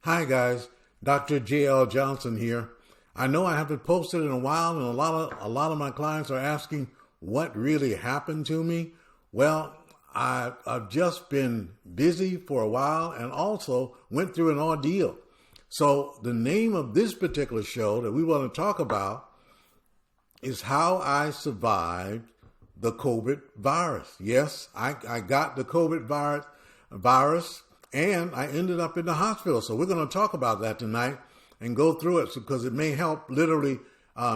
Hi guys, Dr. J.L. Johnson here. I know I haven't posted in a while, and a lot of my clients are asking what really happened to me. Well, I've just been busy for a while and also went through an ordeal. So the name of this particular show that we want to talk about is how I survived the COVID virus. Yes, I got the COVID virus and I ended up in the hospital. So we're going to talk about that tonight and go through it because it may help literally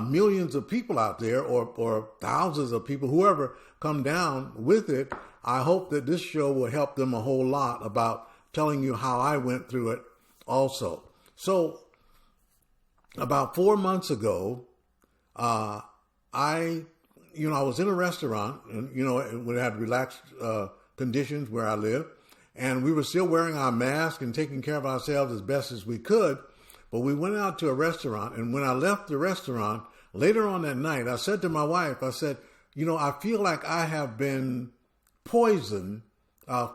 millions of people out there or thousands of people, whoever come down with it. I hope that this show will help them a whole lot about telling you how I went through it also. So about 4 months ago, I was in a restaurant and, we had relaxed conditions where I live. And we were still wearing our mask and taking care of ourselves as best as we could. But we went out to a restaurant. And when I left the restaurant, later on that night, I said to my wife, I said, I feel like I have been poisoned,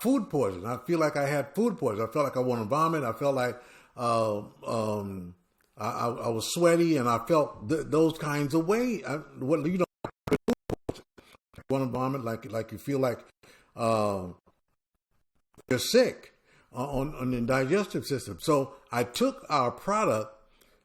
food poison. I feel like I had food poison. I felt like I want to vomit. I felt like I was sweaty and I felt those kinds of ways. Want to vomit, like you feel like you're sick on the digestive system. So I took our product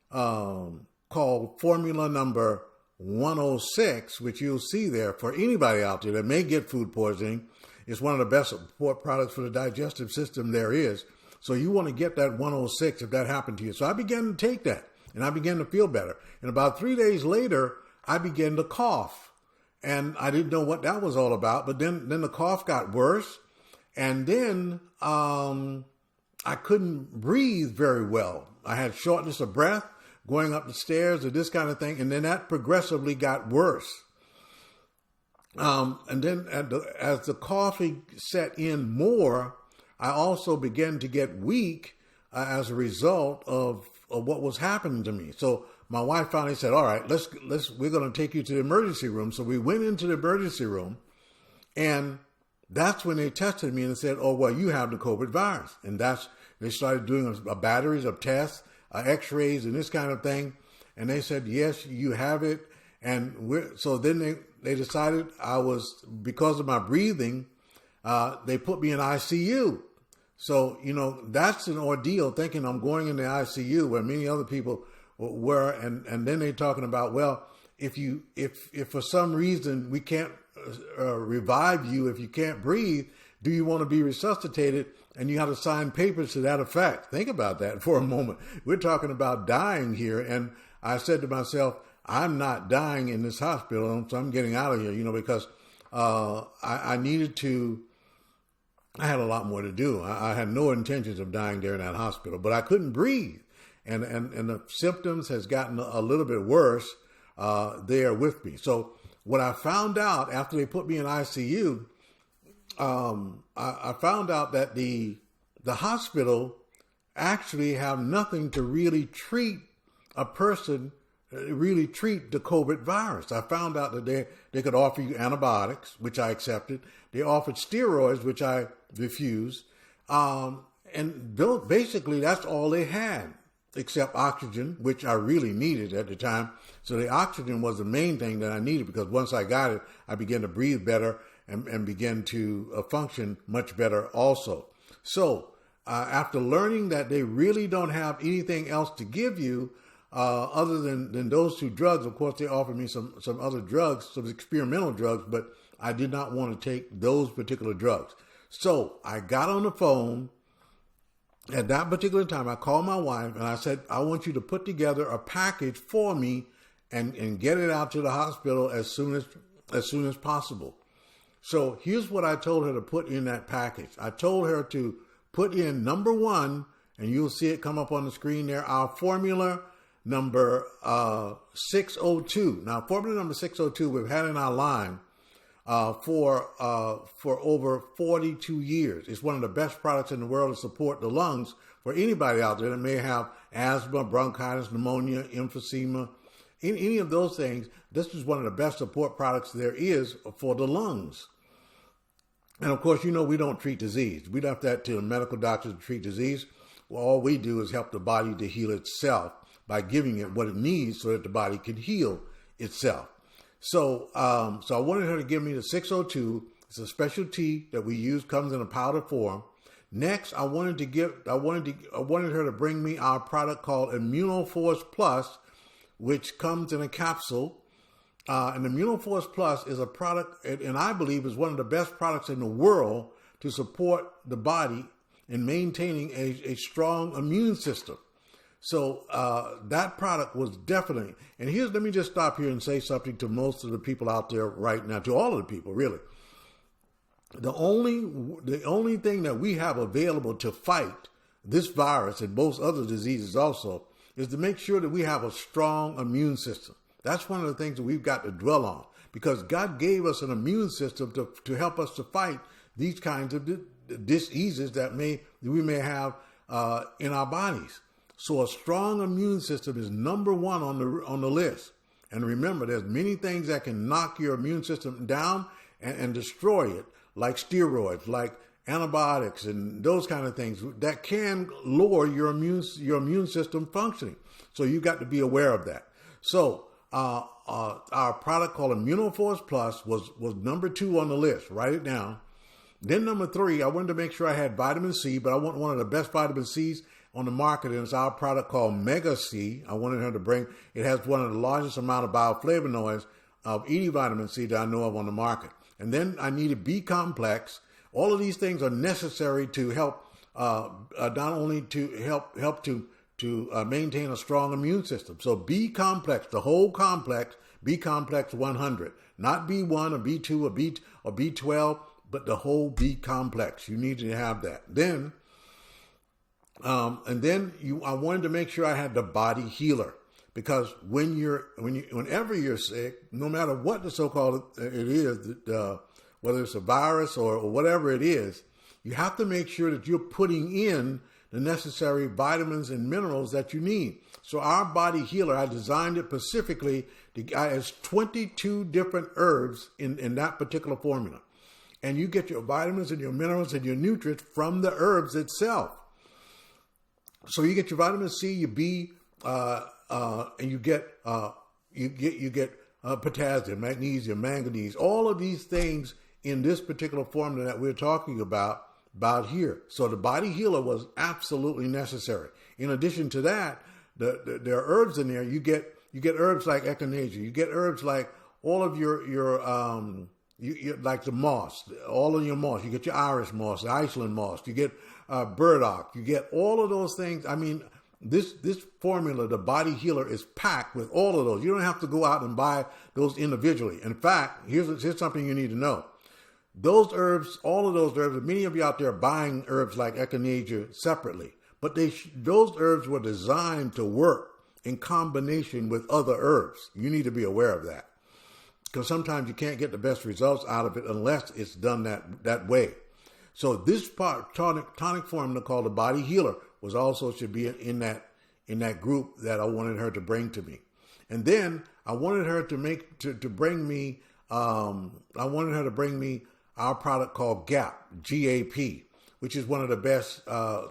called Formula Number 106, which you'll see there for anybody out there that may get food poisoning. It's one of the best support products for the digestive system there is. So you want to get that 106 if that happened to you. So I began to take that and I began to feel better. And about 3 days later, I began to cough. And I didn't know what that was all about. But then the cough got worse. And then I couldn't breathe very well. I had shortness of breath going up the stairs or this kind of thing. And then that progressively got worse. And then as the coughing set in more, I also began to get weak as a result of what was happening to me. So my wife finally said, all right, we're going to take you to the emergency room. So we went into the emergency room and that's when they tested me and said, oh, well, you have the COVID virus. And they started doing a batteries of tests, x-rays and this kind of thing. And they said, yes, you have it. And so then they decided because of my breathing, they put me in ICU. So, that's an ordeal thinking I'm going in the ICU where many other people were. And then they're talking about, well, if for some reason we can't revive you, if you can't breathe, do you want to be resuscitated? And you have to sign papers to that effect. Think about that for a moment. We're talking about dying here. And I said to myself, I'm not dying in this hospital, so I'm getting out of here, because I needed to. I had a lot more to do. I had no intentions of dying there in that hospital, but I couldn't breathe. And the symptoms has gotten a little bit worse there with me. So what I found out after they put me in ICU, I found out that the hospital actually have nothing to really treat a person, really treat the COVID virus. I found out that they could offer you antibiotics, which I accepted. They offered steroids, which I refused. And basically that's all they had, except oxygen, which I really needed at the time. So the oxygen was the main thing that I needed because once I got it, I began to breathe better and began to function much better also. So after learning that they really don't have anything else to give you other than those two drugs, of course, they offered me some other drugs, some experimental drugs, but I did not want to take those particular drugs. So I got on the phone. At that particular time, I called my wife and I said, I want you to put together a package for me and get it out to the hospital as soon as possible. So here's what I told her to put in that package. I told her to put in number 1, and you'll see it come up on the screen there, our formula number 602. Now, formula number 602 we've had in our line for over 42 years. It's one of the best products in the world to support the lungs for anybody out there that may have asthma, bronchitis, pneumonia, emphysema, any of those things. This is one of the best support products there is for the lungs. And of course, we don't treat disease. We left that to the medical doctors to treat disease. well, all we do is help the body to heal itself by giving it what it needs so that the body can heal itself. So I wanted her to give me the 602. It's a special tea that we use, comes in a powder form. Next, I wanted her to bring me our product called Immunoforce Plus, which comes in a capsule. And Immunoforce Plus is a product, and I believe is one of the best products in the world to support the body in maintaining a strong immune system. So that product was definitely, and let me just stop here and say something to most of the people out there right now, to all of the people really. The only thing that we have available to fight this virus and most other diseases also is to make sure that we have a strong immune system. That's one of the things that we've got to dwell on, because God gave us an immune system to help us to fight these kinds of diseases that we may have in our bodies. So a strong immune system is number one on the list. And remember, there's many things that can knock your immune system down and destroy it, like steroids, like antibiotics, and those kind of things that can lower your immune system functioning. So you got to be aware of that. So our product called Immunoforce Plus was number 2 on the list. Write it down. Then number 3, I wanted to make sure I had vitamin C, but I want one of the best vitamin C's on the market, and it's our product called Mega C. I wanted her to bring, it has one of the largest amount of bioflavonoids of any vitamin C that I know of on the market. And then I needed B complex. All of these things are necessary to help, not only to help to maintain a strong immune system. So B complex, the whole complex, B complex 100, not B1 or B2 or B12, but the whole B complex. You need to have that. Then, I wanted to make sure I had the body healer, because whenever you're sick, no matter what the so-called it is, whether it's a virus or whatever it is, you have to make sure that you're putting in the necessary vitamins and minerals that you need. So our body healer, I designed it specifically. It has 22 different herbs in that particular formula. And you get your vitamins and your minerals and your nutrients from the herbs itself. So you get your vitamin C, your B, and you get potassium, magnesium, manganese, all of these things in this particular formula that we're talking about here. So the body healer was absolutely necessary. In addition to that, there are herbs in there. You get herbs like echinacea. You get herbs like all of your like the moss, all of your moss. You get your Irish moss, the Iceland moss. You get burdock. You get all of those things. I mean, this formula, the body healer, is packed with all of those. You don't have to go out and buy those individually. In fact, here's something you need to know. Those herbs, all of those herbs, many of you out there are buying herbs like echinacea separately, but those herbs were designed to work in combination with other herbs. You need to be aware of that, because sometimes you can't get the best results out of it unless it's done that way. So this tonic formula called the Body Healer was also should be in that group that I wanted her to bring to me. And then I wanted her to bring me our product called GAP, which is one of the best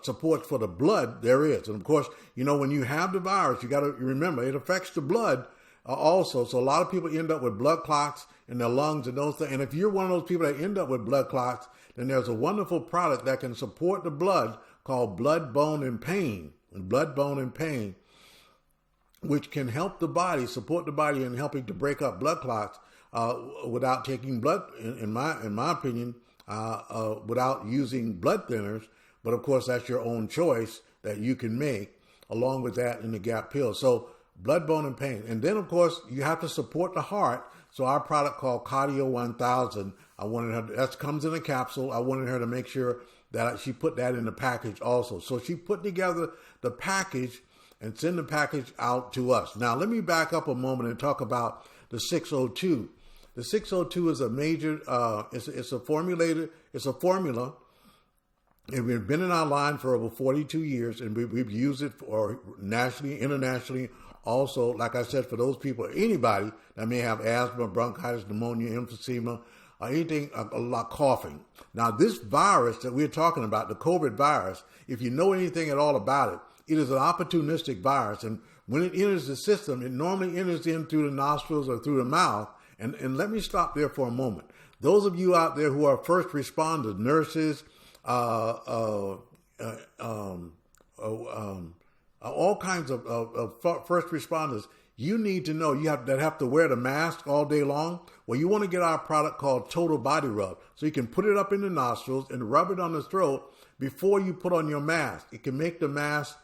supports for the blood there is. And of course, when you have the virus, you got to remember it affects the blood also. So a lot of people end up with blood clots in their lungs and those things. And if you're one of those people that end up with blood clots, then there's a wonderful product that can support the blood called Blood, Bone, and Pain. Blood, Bone, and Pain, which can help the body, support the body in helping to break up blood clots without taking blood, in my opinion, without using blood thinners. But of course, that's your own choice that you can make along with that in the GAP pill. So Blood, Bone, and Pain. And then, of course, you have to support the heart. So our product called Cardio 1000, that comes in a capsule. I wanted her to make sure that she put that in the package also. So she put together the package and send the package out to us. Now, let me back up a moment and talk about the 602. The 602 is a major, it's a formula. And we've been in our line for over 42 years, and we've used it for nationally, internationally. Also, like I said, for those people, anybody that may have asthma, bronchitis, pneumonia, emphysema, or anything like coughing. Now, this virus that we're talking about, the COVID virus, if you know anything at all about it, it is an opportunistic virus. And when it enters the system, it normally enters in through the nostrils or through the mouth. And let me stop there for a moment. Those of you out there who are first responders, nurses, all kinds of first responders, you need to know that have to wear the mask all day long. Well, you want to get our product called Total Body Rub. So you can put it up in the nostrils and rub it on the throat before you put on your mask. It can make the mask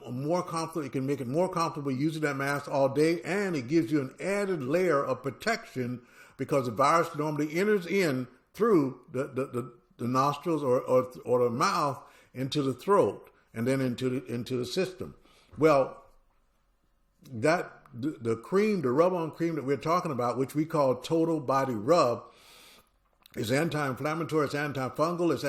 more comfortable. It can make it more comfortable using that mask all day, and it gives you an added layer of protection because the virus normally enters in through the nostrils or the mouth into the throat and then into the system. Well, the cream, the rub-on cream that we're talking about, which we call Total Body Rub, is anti-inflammatory, it's antifungal, it's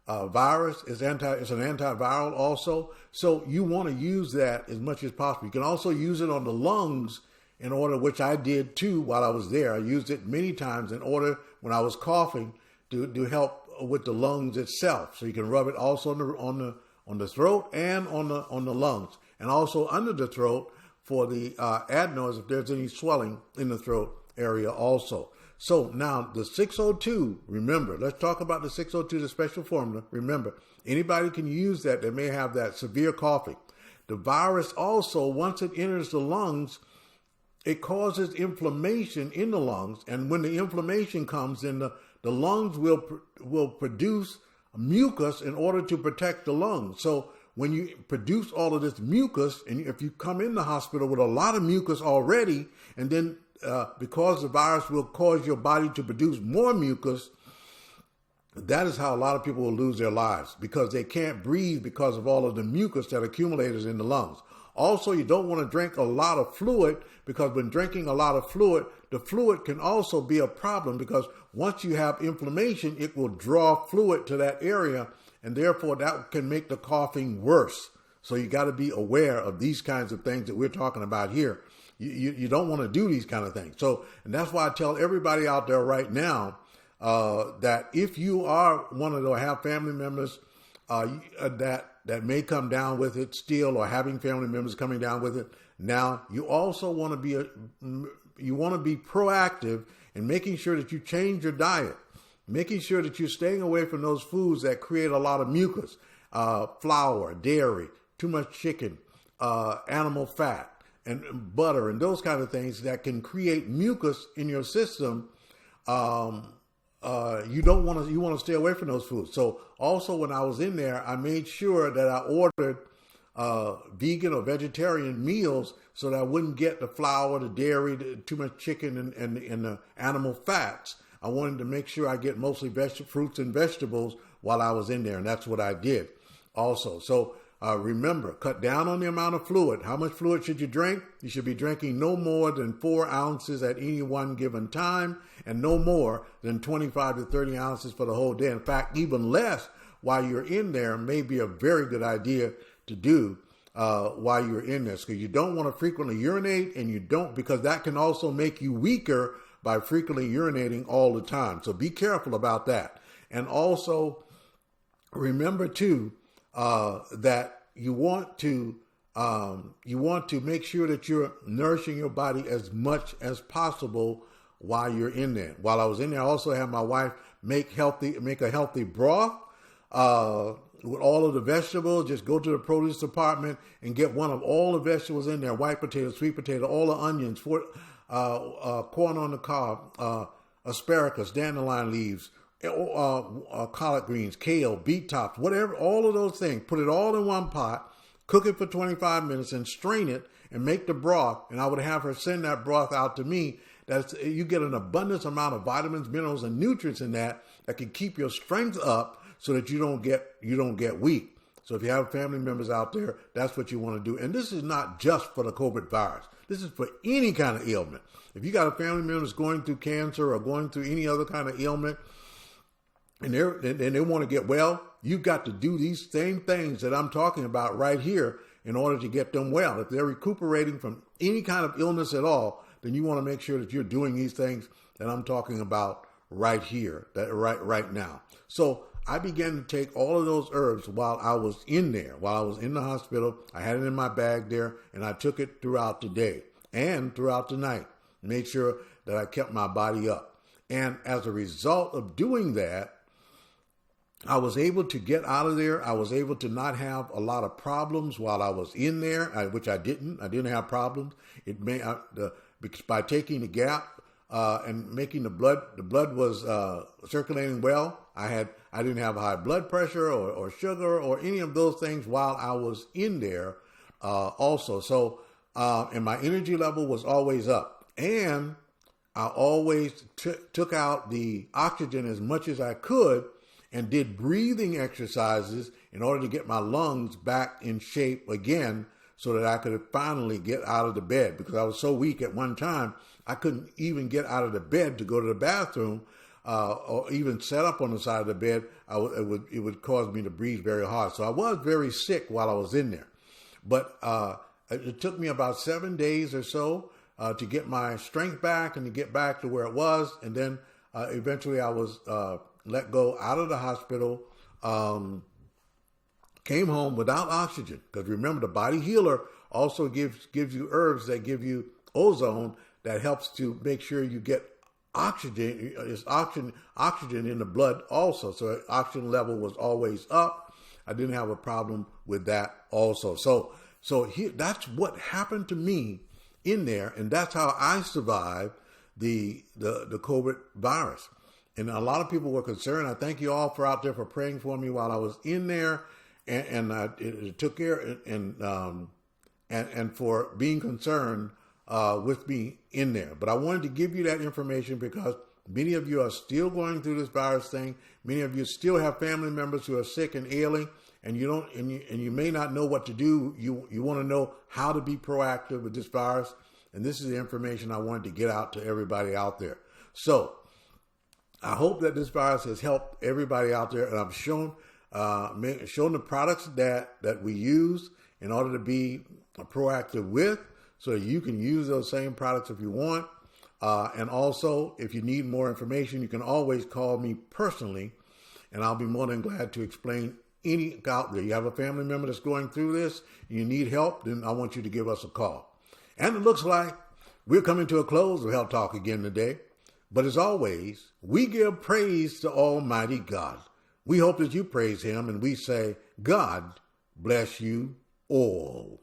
virus, it's an antiviral also. So you want to use that as much as possible. You can also use it on the lungs in order, which I did too while I was there. I used it many times in order when I was coughing to help with the lungs itself. So you can rub it also on the throat and on the lungs, and also under the throat for the adenoids if there's any swelling in the throat area also. So now the 602, remember, let's talk about the 602, the special formula. Remember, anybody can use that may have that severe coughing. The virus also, once it enters the lungs, it causes inflammation in the lungs. And when the inflammation comes in, the lungs will produce mucus in order to protect the lungs. So when you produce all of this mucus, and if you come in the hospital with a lot of mucus already, and then because the virus will cause your body to produce more mucus, that is how a lot of people will lose their lives, because they can't breathe because of all of the mucus that accumulates in the lungs. Also, you don't want to drink a lot of fluid, because when drinking a lot of fluid, the fluid can also be a problem, because once you have inflammation, it will draw fluid to that area, and therefore that can make the coughing worse. So you got to be aware of these kinds of things that we're talking about here. You don't want to do these kind of things. So, and that's why I tell everybody out there right now that if you are one of those have family members that may come down with it still, or having family members coming down with it, now you also want to be proactive in making sure that you change your diet, making sure that you're staying away from those foods that create a lot of mucus, flour, dairy, too much chicken, animal fat, and butter, and those kind of things that can create mucus in your system. You want to stay away from those foods. So also when I was in there, I made sure that I ordered vegan or vegetarian meals so that I wouldn't get the flour, the dairy, too much chicken, and the animal fats. I wanted to make sure I get mostly fruits and vegetables while I was in there, and that's what I did also. So remember, cut down on the amount of fluid. How much fluid should you drink? You should be drinking no more than 4 ounces at any one given time, and no more than 25 to 30 ounces for the whole day. In fact, even less while you're in there may be a very good idea to do while you're in this, because you don't want to frequently urinate, and you don't, because that can also make you weaker by frequently urinating all the time. So be careful about that. And also remember too, that you want to make sure that you're nourishing your body as much as possible while you're in there. While I was in there, I also had my wife make a healthy broth with all of the vegetables. Just go to the produce department and get one of all the vegetables in there: white potato, sweet potato, all the onions, corn on the cob, asparagus, dandelion leaves, collard greens, kale, beet tops, whatever, all of those things. Put it all in one pot, cook it for 25 minutes, and strain it and make the broth. And I would have her send that broth out to me. You get an abundance amount of vitamins, minerals, and nutrients in that can keep your strength up so that you don't get weak. So if you have family members out there, that's what you want to do. And this is not just for the COVID virus. This is for any kind of ailment. If you got a family member that's going through cancer or going through any other kind of ailment, and they want to get well, you've got to do these same things that I'm talking about right here in order to get them well. If they're recuperating from any kind of illness at all, then you want to make sure that you're doing these things that I'm talking about right here, that right now. So I began to take all of those herbs while I was in there, while I was in the hospital. I had it in my bag there, and I took it throughout the day and throughout the night. Made sure that I kept my body up. And as a result of doing that, I was able to get out of there. I was able to not have a lot of problems while I was in there, which I didn't. I didn't have problems. Because by taking the gap and making the blood was circulating well. I didn't have high blood pressure or sugar or any of those things while I was in there also. So, and my energy level was always up. And I always took out the oxygen as much as I could and did breathing exercises in order to get my lungs back in shape again so that I could finally get out of the bed, because I was so weak at one time, I couldn't even get out of the bed to go to the bathroom or even set up on the side of the bed. It would cause me to breathe very hard. So I was very sick while I was in there. But it took me about 7 days or so to get my strength back and to get back to where it was. And then eventually I was let go out of the hospital, came home without oxygen. Because remember, the body healer also gives you herbs that give you ozone that helps to make sure you get oxygen. It's oxygen in the blood also. So oxygen level was always up. I didn't have a problem with that also. So here, that's what happened to me in there, and that's how I survived the COVID virus. And a lot of people were concerned. I thank you all out there for praying for me while I was in there, and it took care and for being concerned with me in there. But I wanted to give you that information because many of you are still going through this virus thing. Many of you still have family members who are sick and ailing, and you may not know what to do. You want to know how to be proactive with this virus, and this is the information I wanted to get out to everybody out there. So I hope that this virus has helped everybody out there, and I've shown the products that we use in order to be proactive with, so that you can use those same products if you want. And also, if you need more information, you can always call me personally, and I'll be more than glad to explain any out there. You have a family member that's going through this, and you need help, then I want you to give us a call. And it looks like we're coming to a close of Health Talk again today. But as always, we give praise to Almighty God. We hope that you praise Him, and we say, God bless you all.